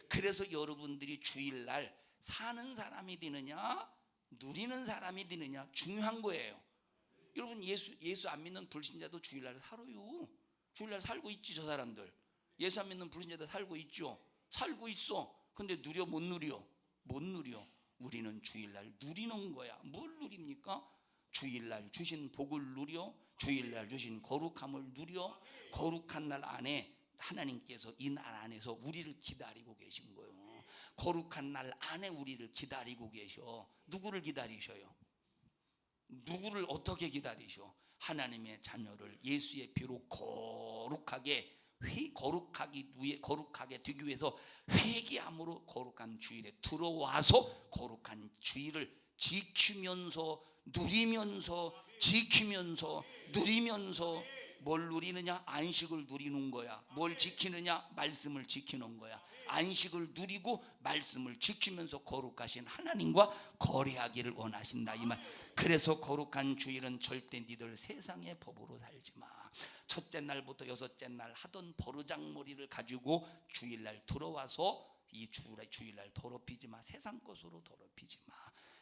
그래서 여러분들이 주일날 사는 사람이 되느냐 누리는 사람이 되느냐 중요한 거예요. 여러분 예수 안 믿는 불신자도 주일날 살아요. 주일날 살고 있지. 저 사람들 예수 안 믿는 불신자도 살고 있죠. 살고 있어. 근데 누려 못 누려? 못 누려. 우리는 주일날 누리는 거야. 뭘 누립니까? 주일날 주신 복을 누려, 주일날 주신 거룩함을 누려. 거룩한 날 안에 하나님께서 이 날 안에서 우리를 기다리고 계신 거예요. 거룩한 날 안에 우리를 기다리고 계셔. 누구를 기다리셔요? 누구를 어떻게 기다리셔? 하나님의 자녀를 예수의 피로 거룩하게 되기 위해서 회개함으로 거룩한 주일에 들어와서 거룩한 주일을 지키면서 누리면서 지키면서 누리면서 뭘 누리느냐? 안식을 누리는 거야. 뭘 지키느냐? 말씀을 지키는 거야. 안식을 누리고 말씀을 지키면서 거룩하신 하나님과 거래하기를 원하신다 이 말. 그래서 거룩한 주일은 절대 니들 세상의 법으로 살지 마. 첫째 날부터 여섯째 날 하던 버르장머리를 가지고 주일날 들어와서 이 주일날 더럽히지 마. 세상 것으로 더럽히지 마.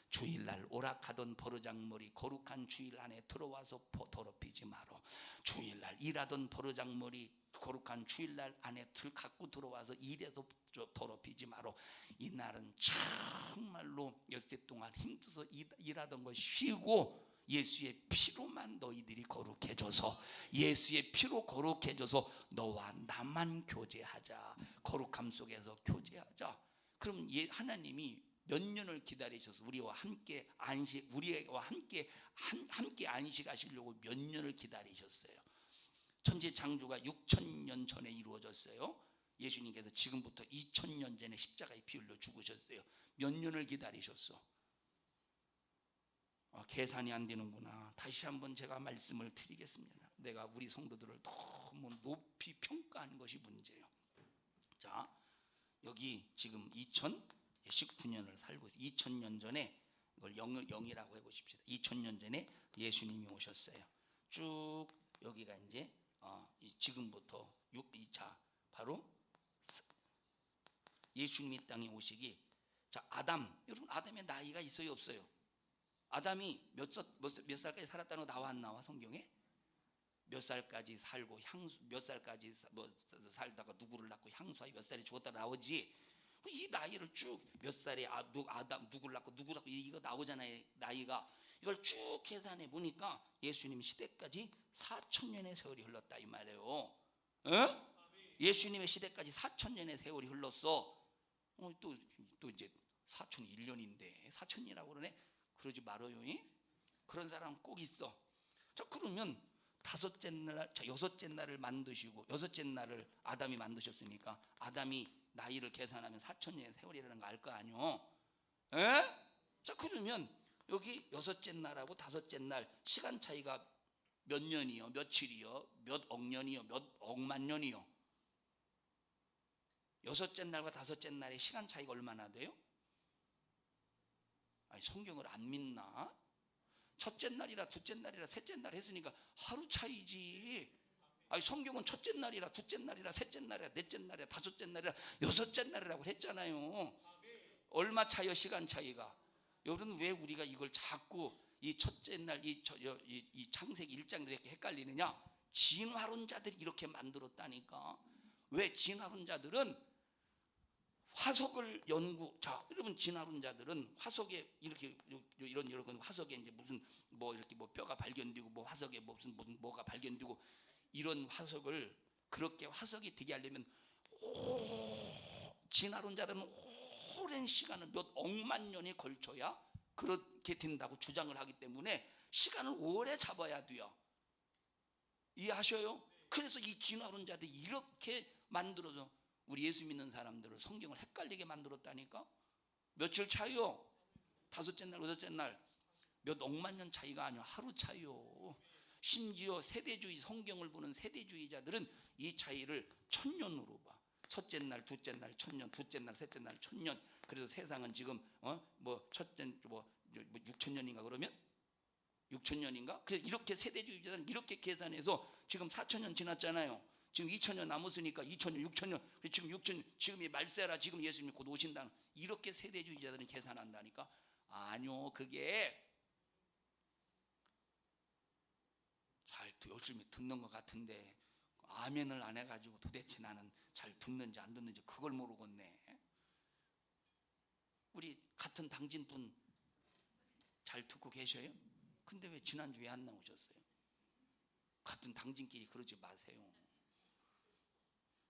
주일날 오락하던 버르장머리 거룩한 주일 안에 들어와서 더럽히지 마라. 주일날 일하던 버르장머리 거룩한 주일날 안에 갖고 들어와서 일해서 더럽히지 마라. 이날은 정말로 엿새 동안 힘써서 일하던 거 쉬고 예수의 피로만 너희들이 거룩해져서 예수의 피로 거룩해져서 너와 나만 교제하자. 거룩함 속에서 교제하자. 그럼 하나님이 몇 년을 기다리셔서 우리와 함께 안식하시려고 몇 년을 기다리셨어요. 천지 창조가 6,000년 전에 이루어졌어요. 예수님께서 지금부터 2,000년 전에 십자가에 피 흘려 죽으셨어요. 몇 년을 기다리셨어? 계산이 안 되는구나. 다시 한번 제가 말씀을 드리겠습니다. 내가 우리 성도들을 너무 높이 평가한 것이 문제예요. 자, 여기 지금 2019년을 살고 있어요. 2000년 전에 이걸 0이라고 해보십시다. 2000년 전에 예수님이 오셨어요. 쭉 여기가 이제 지금부터 6차 바로 예수님이 땅에 오시기. 자, 여러분 아담의 나이가 있어요 없어요? 아담이 몇 살까지 살았다는 거 나와 안 나와 성경에? 몇 살까지 살고 몇 살까지 살다가 누구를 낳고 향수하여 몇 살에 죽었다 나오지. 이 나이를 쭉 몇 살에 아담 누구를 낳고 누구 낳고 이거 나오잖아요. 나이가 이걸 쭉 계산해 보니까 예수님 시대까지 4,000년의 세월이 흘렀다 이 말이에요. 예수님의 시대까지 4,000년의 세월이 흘렀어. 또 이제 4,001년인데 4,000이라고 그러네. 그러지 말아요. 그런 사람 꼭 있어. 자, 그러면 다섯째 날, 여섯째 날을 만드시고 여섯째 날을 아담이 만드셨으니까 아담이 나이를 계산하면 4,000년의 세월이라는 거 알 거 아니요? 자, 그러면 여기 여섯째 날하고 다섯째 날 시간 차이가 몇 년이요? 며칠이요? 몇 억 년이요? 몇 억만 년이요? 여섯째 날과 다섯째 날의 시간 차이가 얼마나 돼요? 아니, 성경을 안 믿나? 첫째 날이라 둘째 날이라 셋째 날 했으니까 하루 차이지. 아니, 성경은 첫째 날이라 둘째 날이라 셋째 날이라 넷째 날이라 다섯째 날이라 여섯째 날이라고 했잖아요. 얼마 차이요? 시간 차이가. 여러분 왜 우리가 이걸 자꾸 이 첫째 날 이 창세기 1장도 이렇게 헷갈리느냐? 진화론자들이 이렇게 만들었다니까. 왜? 진화론자들은 화석을 자, 여러분 진화론자들은 화석에 이렇게 이런 화석에 이제 무슨 이렇게 뼈가 발견되고 화석에 무슨 뭐가 발견되고 이런 화석을 그렇게 화석이 되게 하려면 진화론자들은 오랜 시간을 몇 억만 년에 걸쳐야 그렇게 된다고 주장을 하기 때문에 시간을 오래 잡아야 돼요. 이해하셔요? 그래서 이 진화론자들이 이렇게 만들어서 우리 예수 믿는 사람들을 성경을 헷갈리게 만들었다니까. 며칠 차이요? 다섯째 날, 여섯째 날 몇 억만 년 차이가 아니요, 하루 차이요. 심지어 세대주의 성경을 보는 세대주의자들은 이 차이를 1,000년으로 봐. 첫째 날, 둘째 날 1,000년, 둘째 날, 셋째 날 1,000년. 그래서 세상은 지금 첫째 6,000년인가 그러면 6,000년인가? 그래서 이렇게 세대주의자들은 이렇게 계산해서 지금 4,000년 지났잖아요. 지금 2000년 남았으니까 2000년, 6000년, 지금 6000년, 지금이 말세라, 지금 예수님이 곧 오신다는, 이렇게 세대주의자들은 계산한다니까. 아니요, 그게 잘 열심히 듣는 것 같은데 아멘을 안 해가지고 도대체 나는 잘 듣는지 안 듣는지 그걸 모르겠네. 우리 같은 당진분 잘 듣고 계셔요? 근데 왜 지난주에 안 나오셨어요? 같은 당진끼리 그러지 마세요.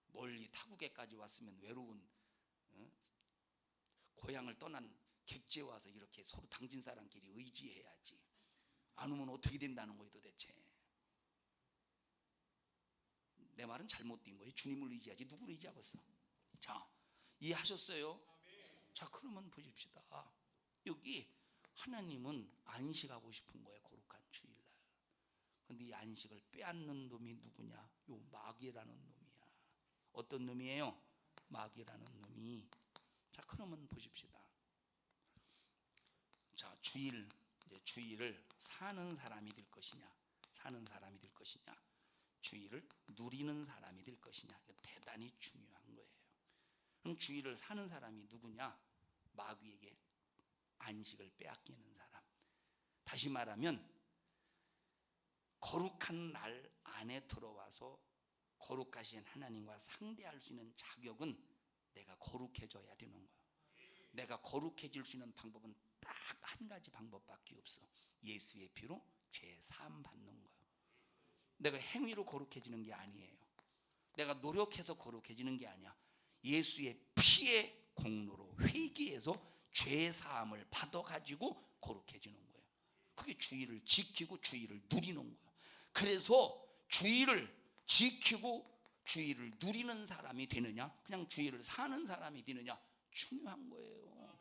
멀리 타국에까지 왔으면 외로운 고향을 떠난 객지에 와서 이렇게 서로 당진 사람끼리 의지해야지. 안 오면 어떻게 된다는 거예요 도대체. 내 말은 잘못된 거예요. 주님을 의지하지 누구를 의지하겠어. 자, 이해하셨어요? 자, 그러면 보십시다. 여기 하나님은 안식하고 싶은 거예요. 거룩한 주일날. 근데 이 안식을 빼앗는 놈이 누구냐? 요 마귀라는 놈이야. 어떤 놈이에요? 마귀라는 놈이. 자, 그러면 보십시다. 자, 주일을 사는 사람이 될 것이냐, 사는 사람이 될 것이냐, 주일을 누리는 사람이 될 것이냐. 대단히 중요한 거예요. 그럼 주일을 사는 사람이 누구냐? 마귀에게 안식을 빼앗기는 사람. 다시 말하면 거룩한 날 안에 들어와서 거룩하신 하나님과 상대할 수 있는 자격은 내가 거룩해져야 되는 거예요. 내가 거룩해질 수 있는 방법은 딱 한 가지 방법밖에 없어. 예수의 피로 죄 사함 받는 거예요. 내가 행위로 거룩해지는 게 아니에요. 내가 노력해서 거룩해지는 게 아니야. 예수의 피의 공로로 회개해서 죄 사함을 받아가지고 거룩해지는 거예요. 그게 주일을 지키고 주일을 누리는 거예요. 그래서 주일을 지키고 주일을 누리는 사람이 되느냐, 그냥 주일을 사는 사람이 되느냐, 중요한 거예요.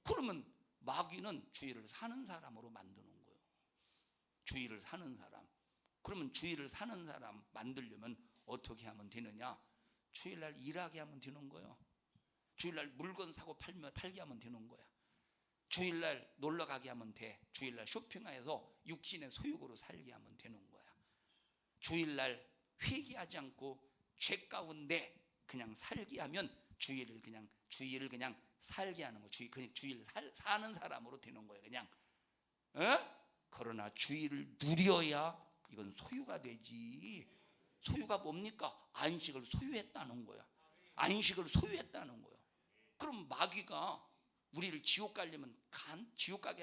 그러면 마귀는 주일을 사는 사람으로 만드는 거예요. 주일을 사는 사람. 그러면 주일을 사는 사람 만들려면 어떻게 하면 되느냐? 주일날 일하게 하면 되는 거예요. 주일날 물건 사고 팔게 하면 되는 거야. 주일날 놀러 가게 하면 돼. 주일날 쇼핑해서 육신의 소욕으로 살게 하면 되는 거야. 주일날 회개하지 않고 죄 가운데 그냥 살게 하면 주일을 그냥 살게 하는 거. 그냥 주일 사는 사람으로 되는 거예요. 그냥. 그러나 주일을 누려야 이건 소유가 되지. 소유가 뭡니까? 안식을 소유했다는 거야. 안식을 소유했다는 거야. 그럼 마귀가 우리를 지옥 가게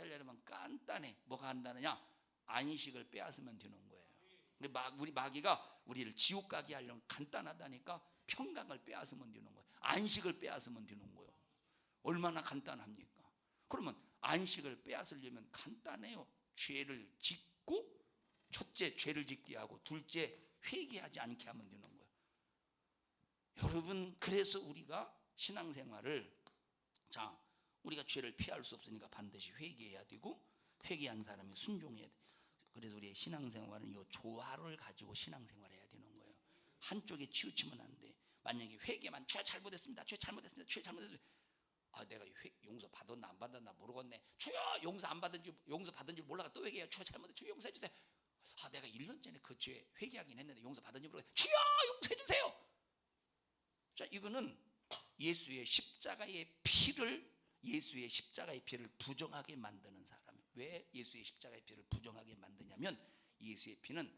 하려면 간단해. 뭐가 한다느냐? 안식을 빼앗으면 되는 거예요. 우리 마귀가 우리를 지옥 가게 하려면 간단하다니까. 평강을 빼앗으면 되는 거예요. 안식을 빼앗으면 되는 거예요. 얼마나 간단합니까? 그러면 안식을 빼앗으려면 간단해요. 죄를 짓고, 첫째 죄를 짓게 하고, 둘째 회개하지 않게 하면 되는 거예요. 여러분, 그래서 우리가 신앙생활을, 자, 우리가 죄를 피할 수 없으니까 반드시 회개해야 되고, 회개한 사람이 순종해야 돼. 그래서 우리의 신앙생활은 이 조화를 가지고 신앙생활해야 되는 거예요. 한쪽에 치우치면 안 돼. 만약에 회개만, 주여 잘못했습니다, 주여 잘못했습니다, 주여 잘못했습니다. 아, 내가 용서 받았나 안 받았나 모르겠네. 주여 용서 안 받은 줄, 용서 받은 줄 몰라가 또 회개해요. 주여 잘못해, 주여 용서해 주세요. 아, 내가 1년 전에 그 죄 회개하긴 했는데 용서 받은 줄 모르겠네. 주여 용서해 주세요. 자, 이거는 예수의 십자가의 피를 부정하게 만드는 사람. 왜 예수의 십자가의 피를 부정하게 만드냐면, 예수의 피는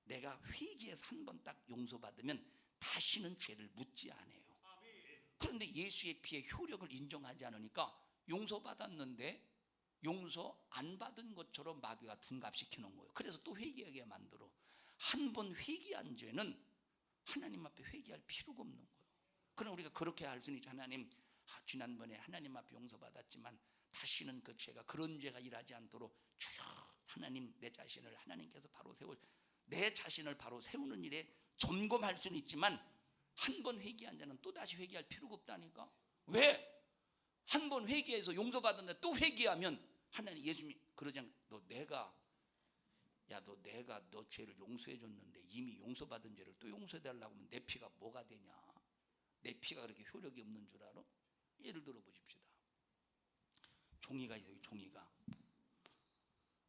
내가 회개해서 한 번 딱 용서받으면 다시는 죄를 묻지 않아요. 그런데 예수의 피의 효력을 인정하지 않으니까 용서받았는데 용서 안 받은 것처럼 마귀가 둔갑시키는 거예요. 그래서 또 회개하게 만들어. 한 번 회개한 죄는 하나님 앞에 회개할 필요가 없는 거예요. 그럼 우리가 그렇게 할 수는 있죠. 하나님, 지난번에 하나님 앞에 용서받았지만 다시는 그 죄가, 그런 죄가 일하지 않도록 주여 하나님, 내 자신을 하나님께서 바로 내 자신을 바로 세우는 일에 점검할 수는 있지만, 한 번 회개한 자는 또 다시 회개할 필요가 없다니까. 왜? 한 번 회개해서 용서받았는데 또 회개하면 하나님, 예수님이 그러지 않고, 내가 너 죄를 용서해 줬는데 이미 용서받은 죄를 또 용서해 달라고 하면 내 피가 뭐가 되냐? 내 피가 그렇게 효력이 없는 줄 알아? 예를 들어 보십시다. 종이가 있어요.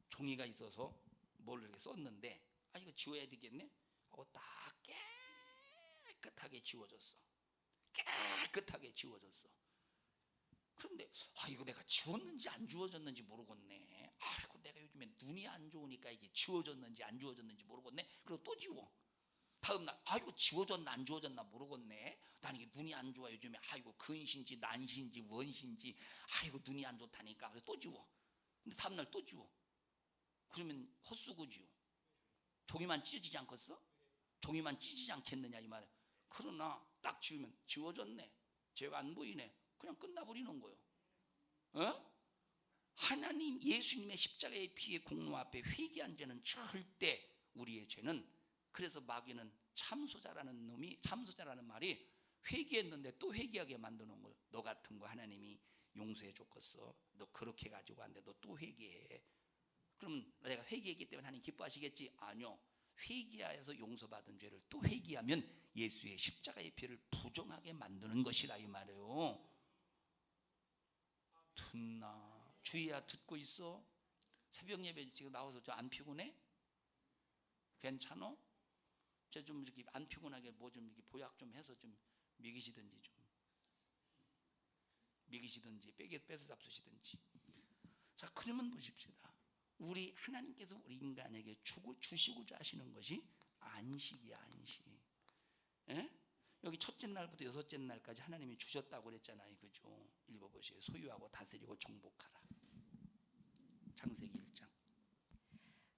종이가 있어서 뭘 이렇게 썼는데, 이거 지워야 되겠네 하고 딱 깨끗하게 지워졌어. 깨끗하게 지워졌어. 그런데 이거 내가 지웠는지 안 지워졌는지 모르겠네. 아이고 내가 요즘에 눈이 안 좋으니까 이게 지워졌는지 안 지워졌는지 모르겠네. 그리고 또 지워. 다음날 아이고 지워졌나 안 지워졌나 모르겠네. 난 이게 눈이 안 좋아 요즘에. 아이고 근시인지 난시인지 원시인지 아이고 눈이 안 좋다니까. 그래서 또 지워. 근데 다음날 또 지워. 그러면 헛수고 지워. 종이만 찢어지지 않겠어? 종이만 찢어지지 않겠느냐 이 말이야. 그러나 딱 지우면 지워졌네. 죄가 안 보이네. 그냥 끝나버리는 거예요. 하나님 예수님의 십자가의 피의 공로 앞에 회개한 죄는 절대 우리의 죄는, 그래서 마귀는 참소자라는 말이 회개했는데 또 회개하게 만드는 거예요. 너 같은 거 하나님이 용서해 줬겠어. 너 그렇게 가지고 왔는데 너 또 회개해. 그럼 내가 회개했기 때문에 하나님 기뻐하시겠지? 아니요. 회개하여서 용서받은 죄를 또 회개하면 예수의 십자가의 피를 부정하게 만드는 것이라 이 말이에요. 듣나? 주희야 듣고 있어? 새벽 예배 지금 나와서 저 안 피곤해? 괜찮어? 저 좀 이렇게 안 피곤하게 뭐 좀 이렇게 보약 좀 해서 좀 먹이시든지 뺏어 잡수시든지. 자, 그러면 보십시다. 우리 하나님께서 우리 인간에게 주시고자 하시는 것이 안식이야, 안식. 에? 여기 첫째 날부터 여섯째 날까지 하나님이 주셨다고 그랬잖아요, 그죠? 읽어보세요. 소유하고 다스리고 정복하라. 창세기 1장.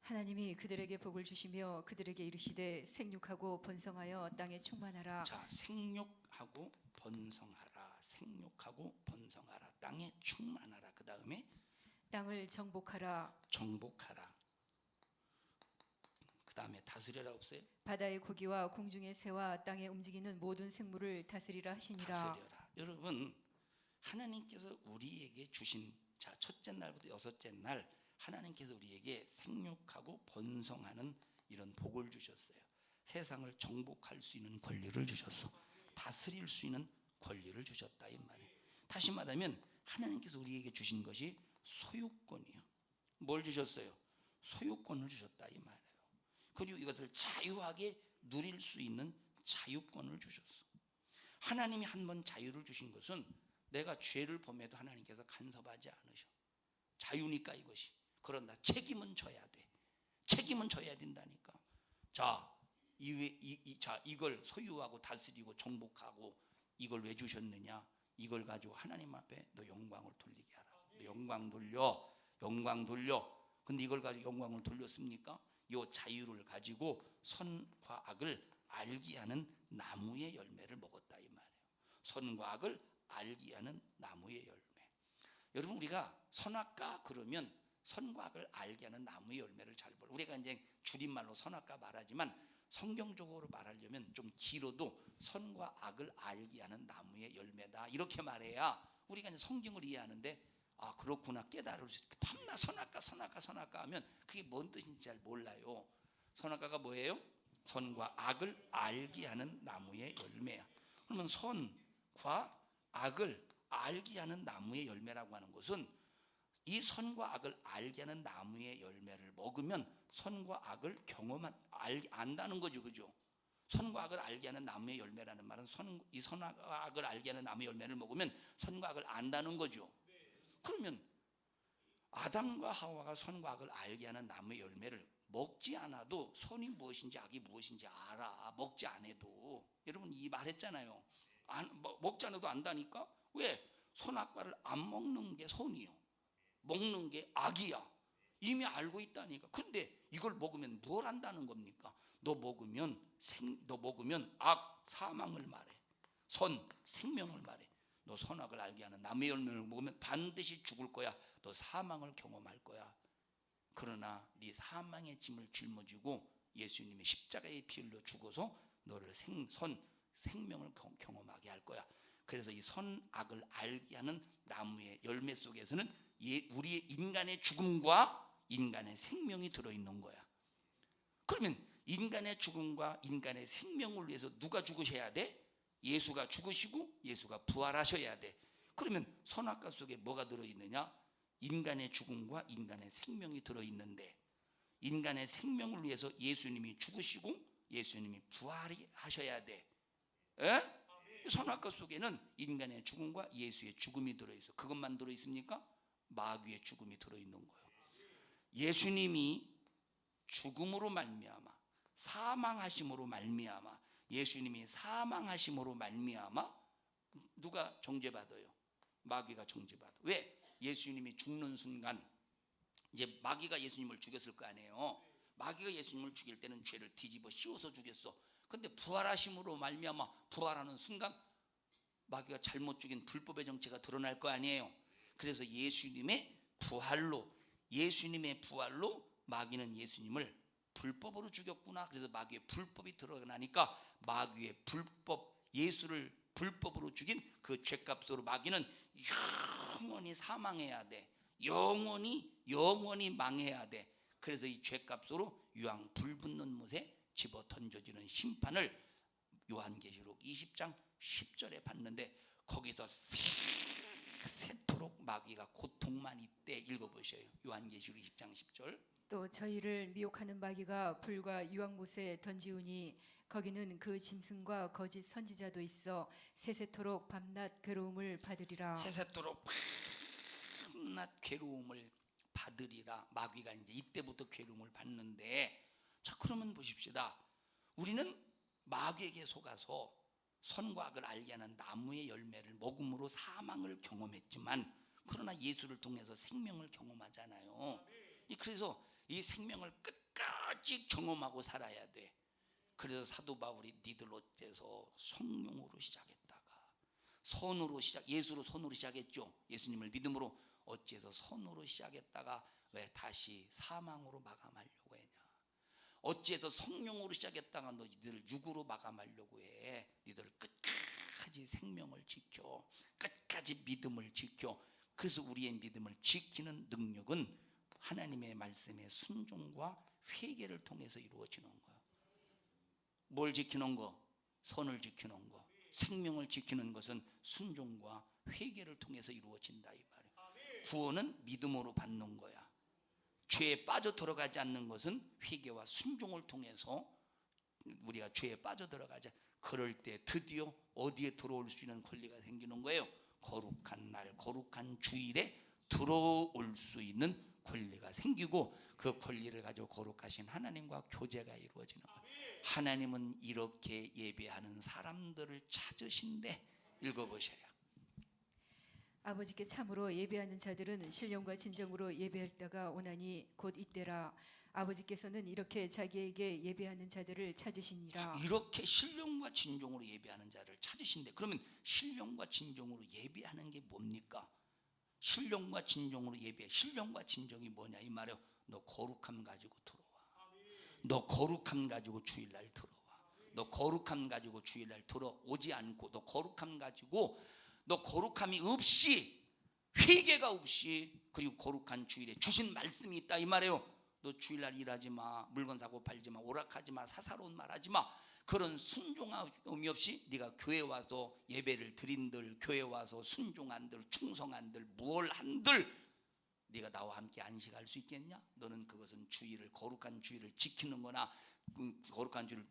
하나님이 그들에게 복을 주시며 그들에게 이르시되 생육하고 번성하여 땅에 충만하라. 자, 생육하고 번성하라. 생육하고 번성하라. 땅에 충만하라. 그 다음에 땅을 정복하라. 정복하라. 그 다음에 다스려라 없어요? 바다의 고기와 공중의 새와 땅에 움직이는 모든 생물을 다스리라 하시니라. 다스려라. 여러분, 하나님께서 우리에게 주신, 자, 첫째 날부터 여섯째 날 하나님께서 우리에게 생육하고 번성하는 이런 복을 주셨어요. 세상을 정복할 수 있는 권리를 주셨어. 다스릴 수 있는 권리를 주셨다 이 말이에요. 다시 말하면 하나님께서 우리에게 주신 것이 소유권이요. 뭘 주셨어요? 소유권을 주셨다 이 말이에요. 그리고 이것을 자유하게 누릴 수 있는 자유권을 주셨어. 하나님이 한번 자유를 주신 것은 내가 죄를 범해도 하나님께서 간섭하지 않으셔. 자유니까 이것이. 그런다 책임은 져야 돼. 책임은 져야 된다니까. 자, 이걸 소유하고 다스리고 정복하고 이걸 왜 주셨느냐? 이걸 가지고 하나님 앞에 너 영광을 돌리게 하라. 너 영광 돌려. 근데 이걸 가지고 영광을 돌렸습니까? 이 자유를 가지고 선과 악을 알게 하는 나무의 열매를 먹었다 이 말이에요. 선과 악을 알게 하는 나무의 열매. 여러분, 우리가 선악과 그러면 선과 악을 알게 하는 나무의 열매를 잘 볼. 우리가 이제 줄임말로 선악과 말하지만 성경적으로 말하려면 좀 길어도 선과 악을 알게 하는 나무의 열매다 이렇게 말해야 우리가 이제 성경을 이해하는데 아 그렇구나 깨달을 수 있어. 밤낮 선악과 하면 그게 뭔 뜻인지 잘 몰라요. 선악과가 뭐예요? 선과 악을 알게 하는 나무의 열매야. 그러면 선과 악을 알게 하는 나무의 열매라고 하는 것은 이 선과 악을 알게 하는 나무의 열매를 먹으면 선과 악을 안다는 거죠, 그죠? 선과 악을 알게 하는 나무의 열매라는 말은 이 선과 악을 알게 하는 나무의 열매를 먹으면 선과 악을 안다는 거죠. 그러면 아담과 하와가 선과 악을 알게 하는 나무의 열매를 먹지 않아도 선이 무엇인지 악이 무엇인지 알아. 먹지 않아도. 여러분 이 말했잖아요. 먹지 않아도 안다니까. 왜? 선악과를 안 먹는 게 선이요. 먹는 게 악이야. 이미 알고 있다니까. 근데 이걸 먹으면 뭘 한다는 겁니까? 너 먹으면 악, 사망을 말해. 선, 생명을 말해. 너 선악을 알게 하는 나무의 열매를 먹으면 반드시 죽을 거야. 너 사망을 경험할 거야. 그러나 네 사망의 짐을 짊어지고 예수님의 십자가의 피 흘려 죽어서 너를 생명을 경험하게 할 거야. 그래서 이 선악을 알게 하는 나무의 열매 속에서는 우리의 인간의 죽음과 인간의 생명이 들어있는 거야. 그러면 인간의 죽음과 인간의 생명을 위해서 누가 죽으셔야 돼? 예수가 죽으시고 예수가 부활하셔야 돼. 그러면 선악과 속에 뭐가 들어있느냐? 인간의 죽음과 인간의 생명이 들어있는데 인간의 생명을 위해서 예수님이 죽으시고 예수님이 부활하셔야 돼. 예? 선악과 속에는 인간의 죽음과 예수의 죽음이 들어있어. 그것만 들어있습니까? 마귀의 죽음이 들어있는 거예요. 예수님이 죽음으로 말미암아, 사망하심으로 말미암아, 예수님이 사망하심으로 말미암아 누가 정죄받아요? 마귀가 정죄받아. 왜? 예수님이 죽는 순간 이제 마귀가 예수님을 죽였을 거 아니에요. 마귀가 예수님을 죽일 때는 죄를 뒤집어 씌워서 죽였어. 근데 부활하심으로 말미암아 부활하는 순간 마귀가 잘못 죽인 불법의 정체가 드러날 거 아니에요. 그래서 예수님의 부활로 마귀는 예수님을 불법으로 죽였구나. 그래서 마귀의 불법이 드러나니까 마귀의 불법, 예수를 불법으로 죽인 그 죄값으로 마귀는 영원히 사망해야 돼. 영원히 망해야 돼. 그래서 이 죄값으로 유황 불붙는 못에 집어 던져지는 심판을 요한계시록 20장 10절에 봤는데 거기서 세토록 마귀가 고통만 있대. 읽어보셔요. 요한계시록 20장 10절. 또 저희를 미혹하는 마귀가 불과 유황못에 던지우니 거기는 그 짐승과 거짓 선지자도 있어 세세토록 밤낮 괴로움을 받으리라. 세세토록 밤낮 괴로움을 받으리라. 마귀가 이제 이때부터 괴로움을 받는데, 자 그러면 보십시다. 우리는 마귀에게 속아서 선과 악을 알게 하는 나무의 열매를 먹음으로 사망을 경험했지만, 그러나 예수를 통해서 생명을 경험하잖아요. 그래서 이 생명을 끝까지 경험하고 살아야 돼. 그래서 사도 바울이 니들 어째서 성령으로 시작했다가 예수로 선으로 시작했죠. 예수님을 믿음으로 어째서 선으로 시작했다가 왜 다시 사망으로 마감하려고 했냐. 어째서 성령으로 시작했다가 너희들 육으로 마감하려고 해. 너희들 끝까지 생명을 지켜, 끝까지 믿음을 지켜. 그래서 우리의 믿음을 지키는 능력은 하나님의 말씀의 순종과 회개를 통해서 이루어지는 거예요. 뭘 지키는 거? 선을 지키는 거. 생명을 지키는 것은 순종과 회개를 통해서 이루어진다 이 말이에요. 구원은 믿음으로 받는 거야. 죄에 빠져 들어가지 않는 것은 회개와 순종을 통해서 우리가 죄에 빠져 들어가자. 그럴 때 드디어 어디에 들어올 수 있는 권리가 생기는 거예요. 거룩한 날, 거룩한 주일에 들어올 수 있는 권리가 생기고, 그 권리를 가지고 거룩하신 하나님과 교제가 이루어지는 거예요. 하나님은 이렇게 예배하는 사람들을 찾으신대. 읽어보셔요. 아버지께 참으로 예배하는 자들은 신령과 진정으로 예배할 때가 오나니 곧 이때라. 아버지께서는 이렇게 자기에게 예배하는 자들을 찾으시니라. 이렇게 신령과 진정으로 예배하는 자를 찾으신대. 그러면 신령과 진정으로 예배하는 게 뭡니까? 신령과 진정으로 예배. 신령과 진정이 뭐냐 이 말이에요. 너 거룩함 가지고 들어와. 너 거룩함 가지고 주일날 들어와. 너 거룩함 가지고 주일날 들어오지 않고, 너 거룩함 가지고, 너 거룩함이 없이, 회개가 없이, 그리고 거룩한 주일에 주신 말씀이 있다 이 말이에요. 너 주일날 일하지 마, 물건 사고 팔지 마, 오락하지 마, 사사로운 말 하지 마. 그런 순종함이 없이 네가 교회 와서 예배를 드린들, 교회 와서 순종한들, 충성한들, 무얼 한들 네가 나와 함께 안식할 수 있겠냐? 너는 그것은 주일을, 거룩한 주일을 지키는 거나 거룩한 주일을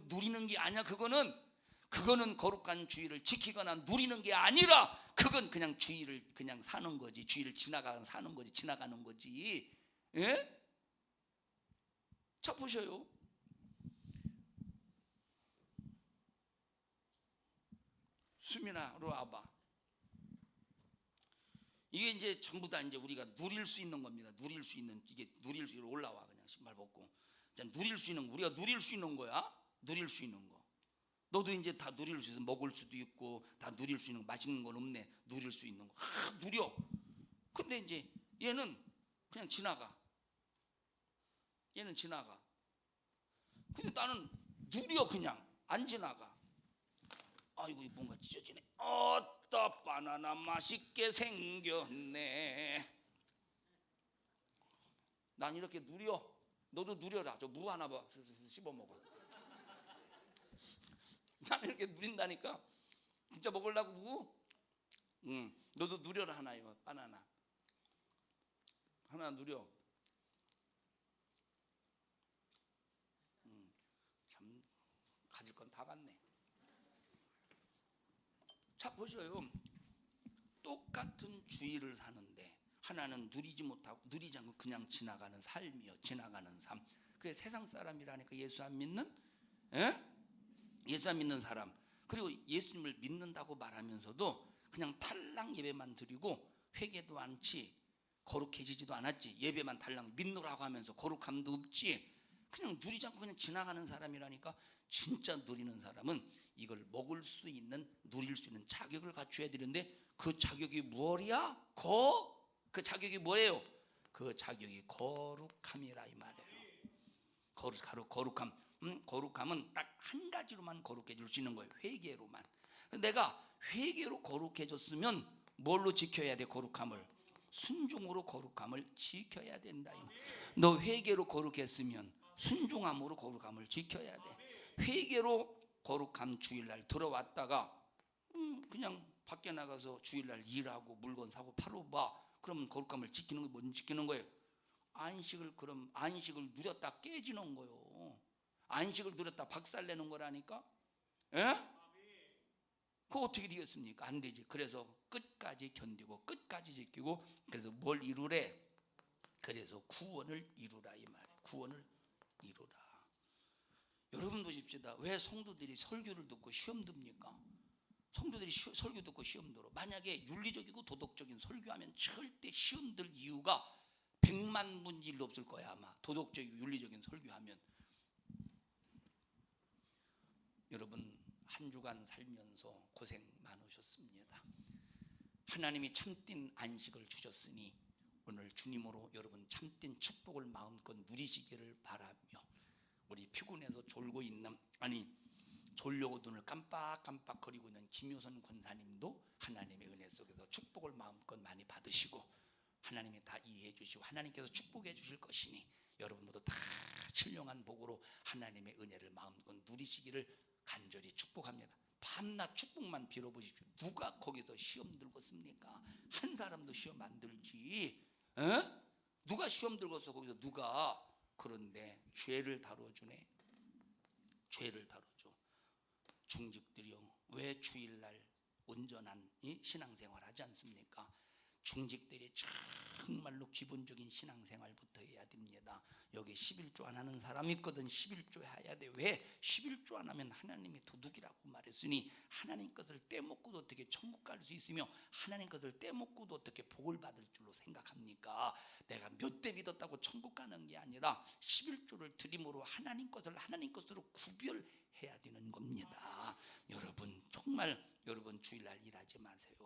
누리는 게 아니야. 그거는 거룩한 주일을 지키거나 누리는 게 아니라 그건 그냥 주일을 그냥 사는 거지. 주일을 지나가는 거지. 예? 자 보셔요. 수민아로 와봐. 이게 이제 전부 다 이제 우리가 누릴 수 있는 겁니다. 누릴 수 있는, 이게 누릴 수 올라와. 그냥 신발 벗고. 자, 누릴 수 있는, 우리가 누릴 수 있는 거야. 누릴 수 있는 거. 너도 이제 다 누릴 수 있어. 먹을 수도 있고 다 누릴 수 있는 거. 맛있는 건 없네. 누릴 수 있는 거. 누려. 근데 이제 얘는 그냥 지나가. 얘는 지나가. 근데 나는 누려. 그냥 안 지나가. 아이고 뭔가 찢어지네. 어따 바나나 맛있게 생겼네. 난 이렇게 누려. 너도 누려라. 저 무 하나 봐. 씹어 먹어. 나는 이렇게 누린다니까. 진짜 먹으려고 무? 너도 누려라. 하나 이거 바나나 하나 누려. 참 가질 건 다 갔네. 자 보셔요. 똑같은 주의를 사는데 하나는 누리지 않고 그냥 지나가는 삶이요, 지나가는 삶. 그게 세상 사람이라니까. 예수 안 믿는, 예수 안 믿는 사람. 그리고 예수님을 믿는다고 말하면서도 그냥 탈랑 예배만 드리고 회개도 않지, 거룩해지지도 않았지, 예배만 달랑 믿노라고 하면서 거룩함도 없지, 그냥 누리지 않고 그냥 지나가는 사람이라니까. 진짜 누리는 사람은 이걸 먹을 수 있는, 누릴 수 있는 자격을 갖춰야 되는데 그 자격이 무엇이야? 그 자격이 뭐예요? 그 자격이 거룩함이라 이 말이에요. 거룩함. 거룩함은 딱 한 가지로만 거룩해질 수 있는 거예요. 회개로만. 내가 회개로 거룩해졌으면 뭘로 지켜야 돼? 거룩함을 순종으로 거룩함을 지켜야 된다. 너 회개로 거룩했으면 순종함으로 거룩함을 지켜야 돼. 회개로 거룩함 주일날 들어왔다가 그냥 밖에 나가서 주일날 일하고 물건 사고 팔아봐. 그러면 거룩함을 지키는 거 못 지키는 거예요? 그럼 안식을 누렸다 깨지는 거요. 안식을 누렸다 박살내는 거라니까. 그거 어떻게 되겠습니까? 안 되지. 그래서 끝까지 견디고 끝까지 지키고, 그래서 뭘 이루래? 그래서 구원을 이루라 이 말이에요. 구원을 이루라. 여러분 보십시다. 왜 성도들이 설교를 듣고 시험 듭니까? 성도들이 설교 듣고 시험 들어. 만약에 윤리적이고 도덕적인 설교하면 절대 시험 들 이유가 100만 문제도 없을 거야 아마. 도덕적이고 윤리적인 설교하면. 여러분 한 주간 살면서 고생 많으셨습니다. 하나님이 참된 안식을 주셨으니 오늘 주님으로 여러분 참된 축복을 마음껏 누리시기를 바라며, 우리 피곤해서 졸고 있는, 졸려고 눈을 깜빡깜빡거리고 있는 김효선 권사님도 하나님의 은혜 속에서 축복을 마음껏 많이 받으시고 하나님이 다 이해해 주시고 하나님께서 축복해 주실 것이니 여러분 모두 다 신령한 복으로 하나님의 은혜를 마음껏 누리시기를 간절히 축복합니다. 밤낮 축복만 빌어보십시오. 누가 거기서 시험 들고 씁니까? 한 사람도 시험 안 들지. 누가 시험 들고서 거기서 누가. 그런데 죄를 다뤄주네. 죄를 다뤄줘. 중직들이요, 왜 주일날 온전한 신앙생활 하지 않습니까? 중직들이 정말로 기본적인 신앙생활부터 해야 됩니다. 여기 11조 안 하는 사람 있거든. 11조 해야 돼. 왜? 11조 안 하면 하나님이 도둑이라고 말했으니 하나님 것을 떼먹고도 어떻게 천국 갈 수 있으며 하나님 것을 떼먹고도 어떻게 복을 받을 줄로 생각합니까? 내가 몇 대 믿었다고 천국 가는 게 아니라 11조를 드림으로 하나님 것을 하나님 것으로 구별해야 되는 겁니다. 여러분 정말 여러분 주일날 일하지 마세요.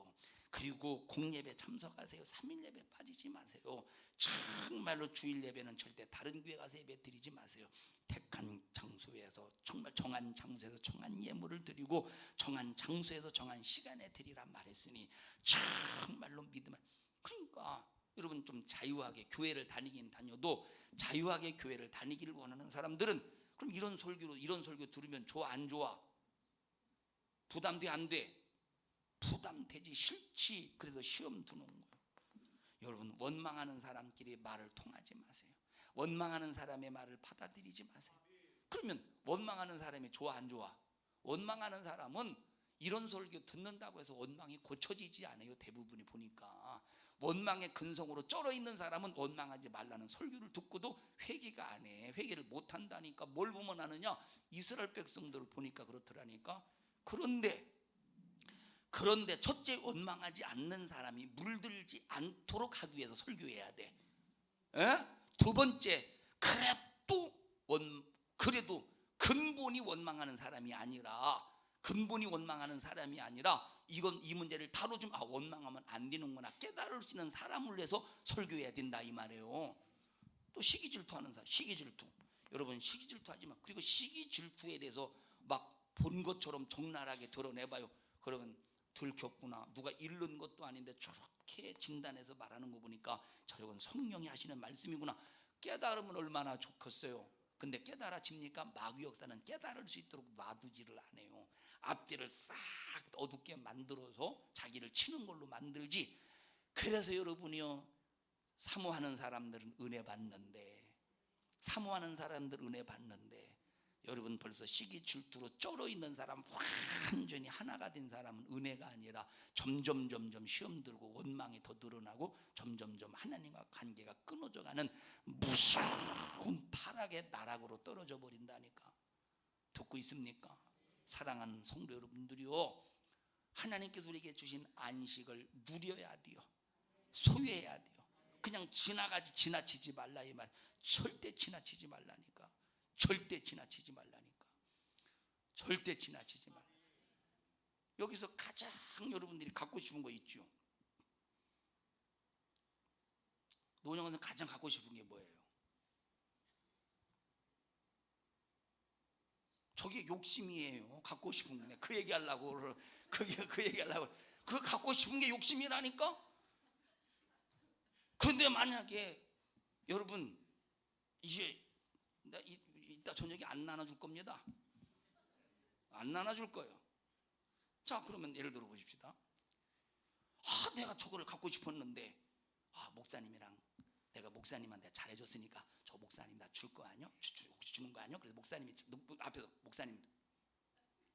그리고 공예배 참석하세요. 3일 예배 빠지지 마세요. 정말로 주일 예배는 절대 다른 교회 가서 예배 드리지 마세요. 택한 장소에서, 정말 정한 장소에서 정한 예물을 드리고 정한 장소에서 정한 시간에 드리란 말했으니 정말로 믿으면. 그러니까 여러분 좀 자유하게 교회를 다니긴 다녀도 자유하게 교회를 다니기를 원하는 사람들은 그럼 이런 설교 들으면 좋아 안 좋아? 부담돼 안 돼? 부담되지, 싫지. 그래서 시험 두는 거예요. 여러분 원망하는 사람끼리 말을 통하지 마세요. 원망하는 사람의 말을 받아들이지 마세요. 그러면 원망하는 사람이 좋아 안 좋아? 원망하는 사람은 이런 설교 듣는다고 해서 원망이 고쳐지지 않아요. 대부분이 보니까 원망의 근성으로 쩔어 있는 사람은 원망하지 말라는 설교를 듣고도 회개가 안 해. 회개를 못 한다니까. 뭘 보면 하느냐? 이스라엘 백성들을 보니까 그렇더라니까. 그런데 첫째 원망하지 않는 사람이 물들지 않도록 하기 위해서 설교해야 돼. 두 번째 그래도 근본이 원망하는 사람이 아니라 이 문제를 다루지 원망하면 안 되는구나 깨달을 수 있는 사람을 위해서 설교해야 된다 이 말이에요. 또 시기 질투하는 사람, 여러분 시기 질투하지 마. 그리고 시기 질투에 대해서 막 본 것처럼 적나라하게 드러내봐요. 그러면 들켰구나. 누가 잃는 것도 아닌데 저렇게 진단해서 말하는 거 보니까 저건 성령이 하시는 말씀이구나. 깨달으면 얼마나 좋겠어요. 근데 깨달아집니까? 마귀 역사는 깨달을 수 있도록 놔두지를 않아요. 앞뒤를 싹 어둡게 만들어서 자기를 치는 걸로 만들지. 그래서 여러분이요, 사모하는 사람들은 은혜 받는데 여러분 벌써 시기 질투로 쩔어 있는 사람, 완전히 하나가 된 사람은 은혜가 아니라 점점 시험 들고 원망이 더 늘어나고 점점 하나님과 관계가 끊어져가는 무서운 타락의 나락으로 떨어져 버린다니까. 듣고 있습니까? 사랑하는 성도 여러분들이요, 하나님께서 우리에게 주신 안식을 누려야 돼요. 소유해야 돼요. 그냥 지나치지 말라 이 말. 절대 지나치지 말라니까. 절대 지나치지 말라니까. 절대 지나치지 말라. 여기서 가장 여러분들이 갖고 싶은 거 있죠? 노년에서 가장 갖고 싶은 게 뭐예요? 저게 욕심이에요. 갖고 싶은 게. 그 얘기하려고 그 얘기하려고. 그 갖고 싶은 게 욕심이라니까. 그런데 만약에 여러분 이제 이따 저녁에 안 나눠줄 겁니다. 안 나눠줄 거예요. 자, 그러면 예를 들어 보십시다. 내가 저거를 갖고 싶었는데 목사님이랑 내가 목사님한테 잘해줬으니까 저 목사님 나 줄 거 아니요? 혹시 주는 거 아니요? 그래서 목사님이 앞에서 목사님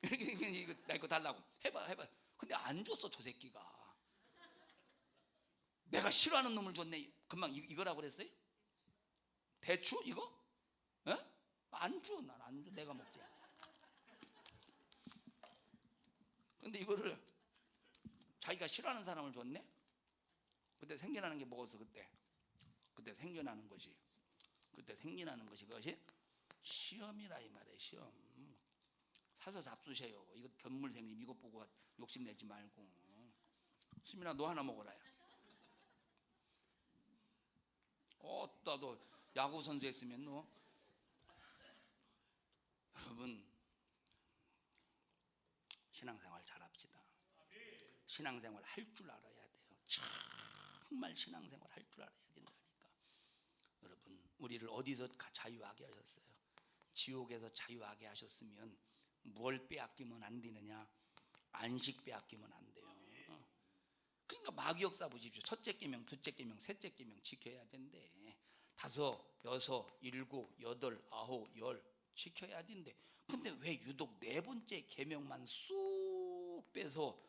이거 나 이거 달라고 해봐. 근데 안 줬어 저 새끼가. 내가 싫어하는 놈을 줬네. 금방 이거라고 그랬어요? 대추 이거? 에? 안 줘. 난 안 줘. 내가 먹지. 근데 이거를 자기가 싫어하는 사람을 줬네. 그때 생겨나는 게 뭐였어? 그때 생겨나는 것이 그것이 시험이라 이 말이에요. 시험. 사서 잡수세요. 이거 견물생심 이거 보고 욕심내지 말고. 수민아 너 하나 먹어라. 너 야구 선수 했으면 너. 여러분 신앙생활 잘합시다. 신앙생활 할 줄 알아야 돼요. 정말 신앙생활 할 줄 알아야 된다니까. 여러분 우리를 어디서 자유하게 하셨어요? 지옥에서 자유하게 하셨으면 뭘 빼앗기면 안 되느냐? 안식 빼앗기면 안 돼요. 그러니까 마귀 역사 보십시오. 첫째 계명, 둘째 계명, 셋째 계명 지켜야 된대. 5, 6, 7, 8, 9, 10 지켜야 된대. 근데 왜 유독 4번째 계명만 쏙 빼서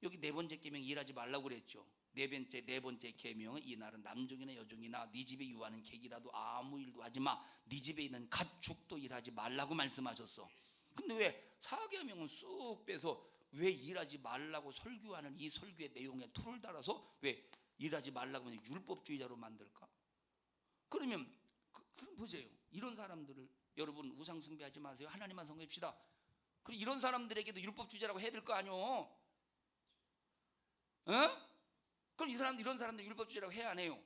여기 4번째 계명 일하지 말라고 그랬죠. 네 번째 계명은 이날은 남종이나 여종이나 네 집에 유하는 객이라도 아무 일도 하지 마. 네 집에 있는 가축도 일하지 말라고 말씀하셨어. 근데 왜 4계명은 쑥 빼서 왜 일하지 말라고 설교하는 이 설교의 내용에 틀을 달아서 왜 일하지 말라고 하면 율법주의자로 만들까? 그러면 그럼 보세요. 이런 사람들을 여러분 우상 숭배하지 마세요. 하나님만 섬깁시다. 그리고 이런 사람들에게도 율법주의자라고 해야 될 거 아니요? 그럼 이런 사람들 율법주의라고 해야 안 해요?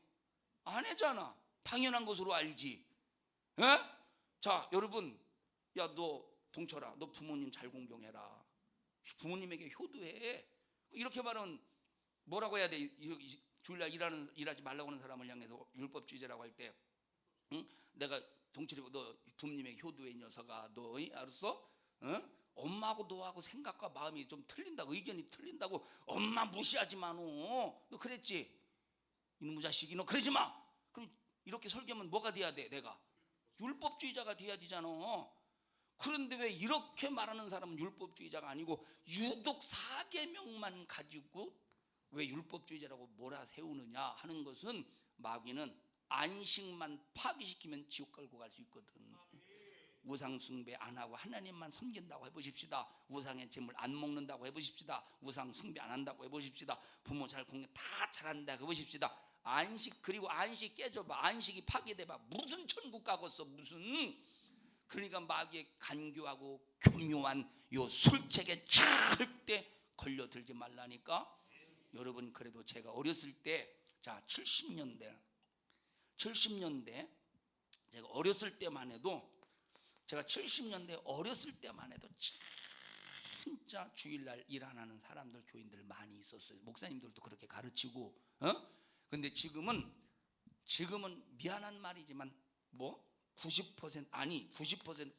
안 하잖아. 당연한 것으로 알지. 자, 여러분, 너 동철아, 너 부모님 잘 공경해라. 부모님에게 효도해. 이렇게 말하면 뭐라고 해야 돼? 주일날 일하지 말라고 하는 사람을 향해서 율법주의자라고 할 때, 내가 동철이 너 부모님에게 효도해 이 녀석아. 너 알았어? 엄마하고 너하고 생각과 마음이 좀 틀린다고, 의견이 틀린다고 엄마 무시하지 마. 너 그랬지? 이놈의 자식이 너 그러지 마. 그럼 이렇게 설교하면 뭐가 돼야 돼? 내가 율법주의자가 돼야 되잖아. 그런데 왜 이렇게 말하는 사람은 율법주의자가 아니고 유독 4계명만 가지고 왜 율법주의자라고 몰아세우느냐 하는 것은 마귀는 안식만 파괴시키면 지옥 갈고 갈 수 있거든. 우상 숭배 안 하고 하나님만 섬긴다고 해보십시다. 우상의 재물 안 먹는다고 해보십시다. 우상 숭배 안 한다고 해보십시다. 부모 잘 공경 다 잘한다고 해보십시다. 안식, 그리고 안식 깨져봐. 안식이 파괴돼봐. 무슨 천국 가겠어 무슨. 그러니까 마귀의 간교하고 교묘한 요 술책에 절대 걸려들지 말라니까. 여러분 그래도 제가 어렸을 때, 자 70년대 제가 어렸을 때만 해도, 제가 70년대 어렸을 때만 해도 진짜 주일날 일 안 하는 사람들, 교인들 많이 있었어요. 목사님들도 그렇게 가르치고. 근데 지금은 미안한 말이지만 90% 아니 90%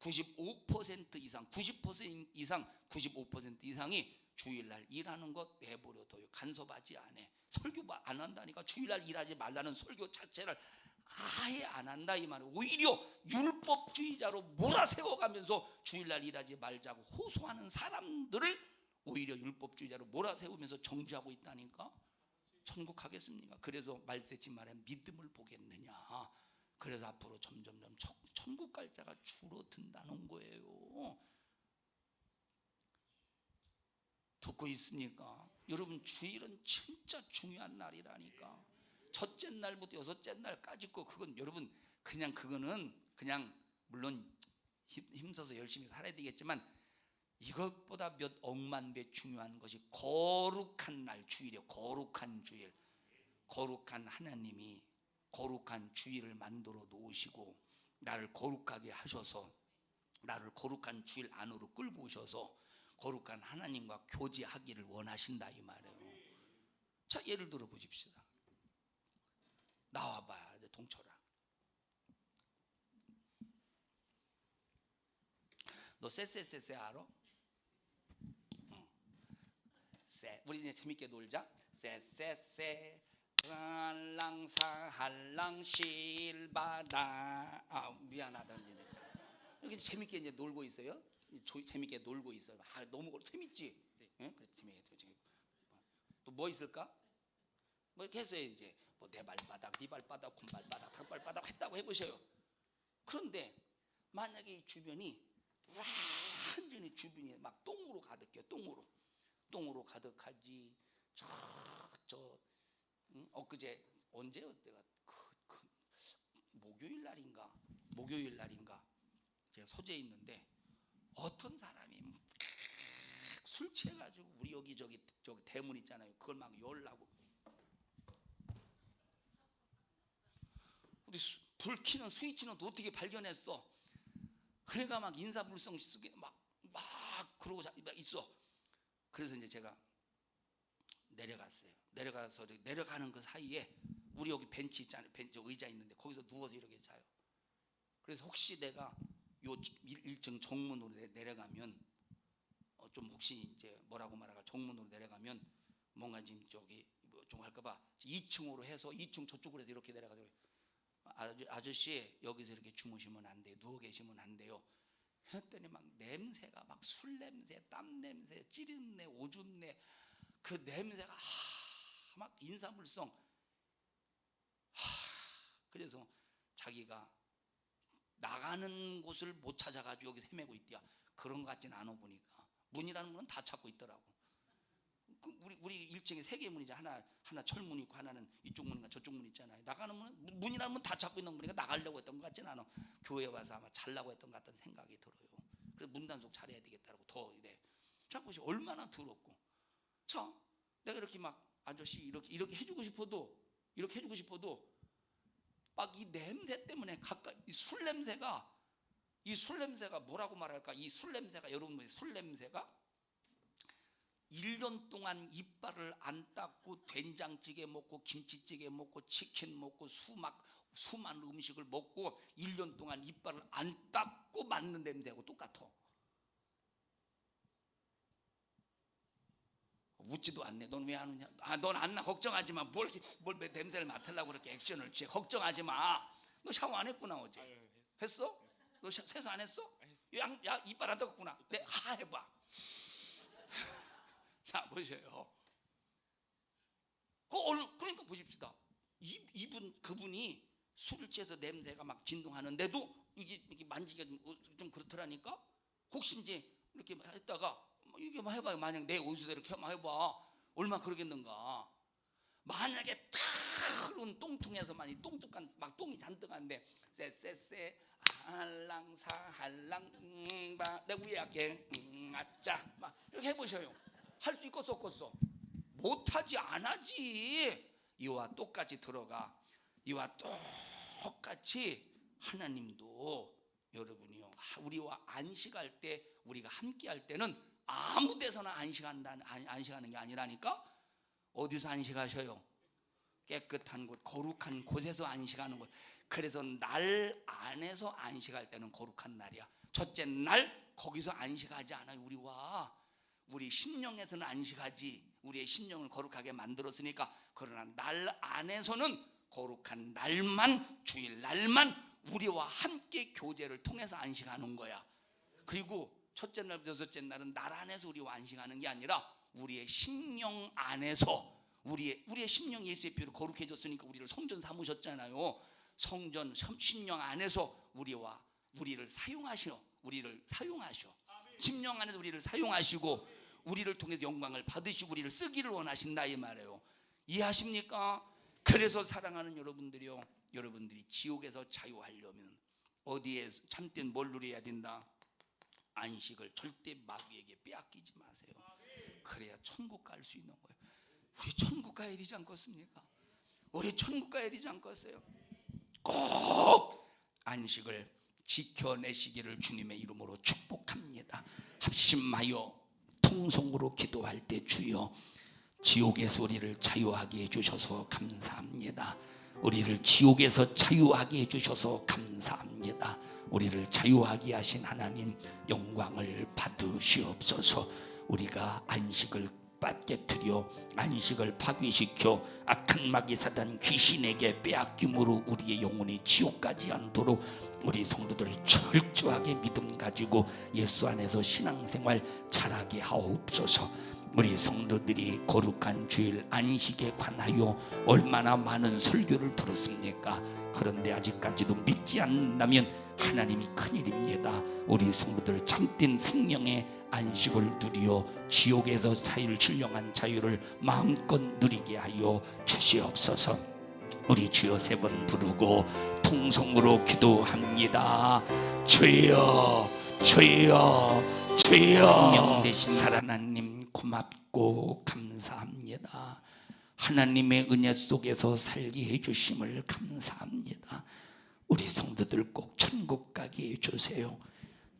95% 이상 90% 이상 95% 이상이 주일날 일하는 것 내버려둬요. 간섭하지 않아. 설교 안 한다니까. 주일날 일하지 말라는 설교 자체를 아예 안 한다 이 말이에요. 오히려 율법주의자로 몰아세워가면서 주일날 일하지 말자고 호소하는 사람들을 오히려 율법주의자로 몰아세우면서 정죄하고 있다니까. 천국 가겠습니까? 그래서 말세지 말에 믿음을 보겠느냐. 그래서 앞으로 점점점 천국 갈 자가 줄어든다는 거예요. 듣고 있습니까? 여러분, 주일은 진짜 중요한 날이라니까. 첫째 날부터 여섯째 날까지 거 그건 여러분 그거는 그냥 물론 힘써서 열심히 살아야 되겠지만 이것보다 몇 억만 배 중요한 것이 거룩한 날 주일이에요. 거룩한 주일. 거룩한 하나님이 거룩한 주일을 만들어 놓으시고 나를 거룩하게 하셔서 나를 거룩한 주일 안으로 끌고 오셔서 거룩한 하나님과 교제하기를 원하신다 이 말이에요. 자, 예를 들어 보십시다. 나와봐, 이제 동철아. 너 쎄쎄쎄쎄 알아? 쎄. 우리 이제 재밌게 놀자. 쎄쎄쎄 할랑사할랑 실바다. 아, 미안하다. 이렇게 재밌게 이제 놀고 있어요. 재밌게 놀고 있어요. 아, 너무 재밌지? 네. 그래, 재밌게. 또 뭐 있을까? 뭐 이렇게 했어요. 이제 뭐 내 발바닥, 네 발바닥, 곰발바닥, 닭발바닥 했다고 해보세요. 그런데 만약에 이 주변이 완전히 주변이 막 똥으로 가득해요. 똥으로 가득하지. 엊그제 언제요? 내가 목요일 날인가 제가 소재에 있는데 어떤 사람이 술 취해가지고 우리 여기 저기 대문 있잖아요. 그걸 막 열라고 우리 불 켜는 스위치는 어떻게 발견했어? 그러니까 막 인사불성 쓰게 막 그러고 있어. 그래서 이제 제가 내려갔어요. 내려가서 내려가는 그 사이에 우리 여기 벤치 있잖아요. 의자 있는데 거기서 누워서 이렇게 자요. 그래서 혹시 내가 요 1층 정문으로 내려가면 좀 혹시 이제 뭐라고 말할까 정문으로 내려가면 뭔가 지금 저기 좀 할까봐 2층으로 해서 2층 저쪽으로 해서 이렇게 내려가서 아저씨 여기서 이렇게 주무시면 안 돼요. 누워 계시면 안 돼요. 했더니 막 냄새가 막 술 냄새, 땀 냄새, 찌른내, 오줌내 그 냄새가 막 인사불성. 그래서 자기가 나가는 곳을 못 찾아가지고 여기서 헤매고 있대요. 그런 것 같진 않아 보니까 문이라는 건 다 찾고 있더라고. 우리 1층에 3개의 문이잖아. 하나 철문 있고 하나는 이쪽 문인가 저쪽 문 있잖아요. 나가는 문이라는 문 다 찾고 있는 거니까 나가려고 했던 것 같진 않아. 교회 와서 아마 잘라고 했던 것 같은 생각이 들어요. 그래서 문단속 잘해야 되겠다고 더 이래. 자 보시 얼마나 더럽고. 자 내가 이렇게 막 아저씨 이렇게 해주고 싶어도 막 이 냄새 때문에 가까이 이 술 냄새가 뭐라고 말할까? 이 술 냄새가 여러분 술 냄새가 1년 동안 이빨을 안 닦고 된장찌개 먹고 김치찌개 먹고 치킨 먹고 수많은 음식을 먹고 1년 동안 이빨을 안 닦고 맡는 냄새하고 똑같아. 웃지도 않네. 넌 왜 안 웃냐? 넌 안 나. 걱정하지 마. 뭘 냄새를 맡으려고 그렇게 액션을 취해. 걱정하지 마. 너 샤워 안 했구나 어제. 했어? 너 세수 안 했어? 야 이빨 안 닦았구나. 네, 해봐. 자 보세요. 그러니까 보십시다. 그분이 술을 취해서 냄새가 막 진동하는데도 이게 만지기가 좀 그렇더라니까. 혹시 이제 이렇게 했다가 이게 막 해봐요. 만약 내 옷에다 이렇게 막 해봐. 얼마 그러겠는가. 만약에 탁 흐른 똥통에서만 이 똥뚝한 막 똥이 잔뜩한데 쎄쎄쎄 할랑사할랑 내 위에 할게 아짜 막 이렇게 해보셔요. 할 수 있겠어 없겠어? 못하지 안 하지. 이와 똑같이 들어가. 이와 똑같이 하나님도 여러분이요 우리와 안식할 때 우리가 함께 할 때는 아무 데서나 안식하는 게 아니라니까. 어디서 안식하셔요? 깨끗한 곳 거룩한 곳에서 안식하는 곳. 그래서 날 안에서 안식할 때는 거룩한 날이야. 첫째 날 거기서 안식하지 않아요. 우리 심령에서는 안식하지. 우리의 심령을 거룩하게 만들었으니까. 그러나 날 안에서는 거룩한 날만, 주일 날만 우리와 함께 교제를 통해서 안식하는 거야. 그리고 첫째 날부터 여섯째 날은 날 안에서 우리와 안식하는 게 아니라 우리의 심령 안에서, 우리의 심령이 예수의 피로 거룩해졌으니까 우리를 성전 삼으셨잖아요. 성전 심령 안에서 우리를 사용하셔. 심령 안에서 우리를 사용하시고 우리를 통해서 영광을 받으시고 우리를 쓰기를 원하신다 이 말이에요. 이해하십니까? 그래서 사랑하는 여러분들이요, 여러분들이 지옥에서 자유하려면 어디에 참된 뭘 누려야 된다? 안식을 절대 마귀에게 빼앗기지 마세요. 그래야 천국 갈 수 있는 거예요. 우리 천국 가야 되지 않겠습니까? 우리 천국 가야 되지 않겠어요? 꼭 안식을 지켜내시기를 주님의 이름으로 축복합니다. 합심하여 통성으로 기도할 때 주여 지옥에서 우리를 자유하게 해주셔서 감사합니다. 우리를 지옥에서 자유하게 해주셔서 감사합니다. 우리를 자유하게 하신 하나님 영광을 받으시옵소서. 우리가 안식을 빠뜨려 안식을 파괴시켜 악한 마귀 사단 귀신에게 빼앗김으로 우리의 영혼이 지옥 가지 않도록 우리 성도들 철저하게 믿음 가지고 예수 안에서 신앙생활 잘하게 하옵소서. 우리 성도들이 거룩한 주일 안식에 관하여 얼마나 많은 설교를 들었습니까? 그런데 아직까지도 믿지 않는다면 하나님이 큰일입니다. 우리 성도들 참된 생명의 안식을 누려 지옥에서 신령한 자유를 마음껏 누리게 하여 주시옵소서. 우리 주여 3번 부르고 통성으로 기도합니다. 주여 주여 주여. 생명 대신 하나님 고맙고 감사합니다. 하나님의 은혜 속에서 살게 해주심을 감사합니다. 우리 성도들 꼭 천국 가게 해주세요.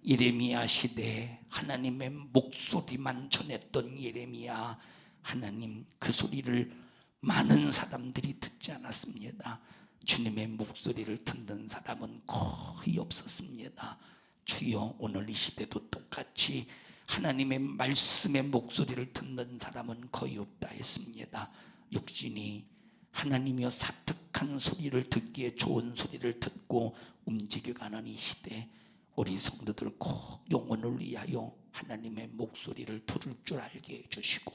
예레미야 시대에 하나님의 목소리만 전했던 예레미야, 하나님 그 소리를 많은 사람들이 듣지 않았습니다. 주님의 목소리를 듣는 사람은 거의 없었습니다. 주여 오늘 이 시대도 똑같이 하나님의 말씀의 목소리를 듣는 사람은 거의 없다 했습니다. 육신이 하나님이여 사특한 소리를 듣기에 좋은 소리를 듣고 움직여가는 이 시대, 우리 성도들 꼭 영혼을 위하여 하나님의 목소리를 들을 줄 알게 해주시고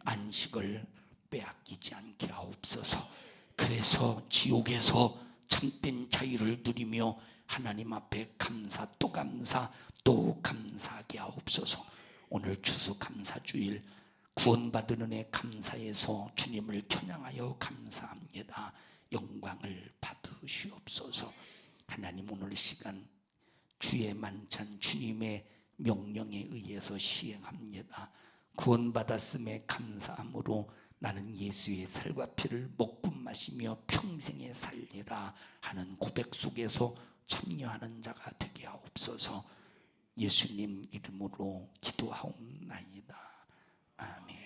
안식을 빼앗기지 않게 하옵소서. 그래서 지옥에서 참된 자유를 누리며 하나님 앞에 감사 또 감사 또 감사하게 하옵소서. 오늘 추수감사주일 구원받은 은혜 감사해서 주님을 겨냥하여 감사합니다. 영광을 받으시옵소서. 하나님 오늘 시간 주의 만찬 주님의 명령에 의해서 시행합니다. 구원받았음에 감사함으로 나는 예수의 살과 피를 먹고 마시며 평생에 살리라 하는 고백 속에서 참여하는 자가 되게 하옵소서. 예수님 이름으로 기도하옵나이다. 아멘.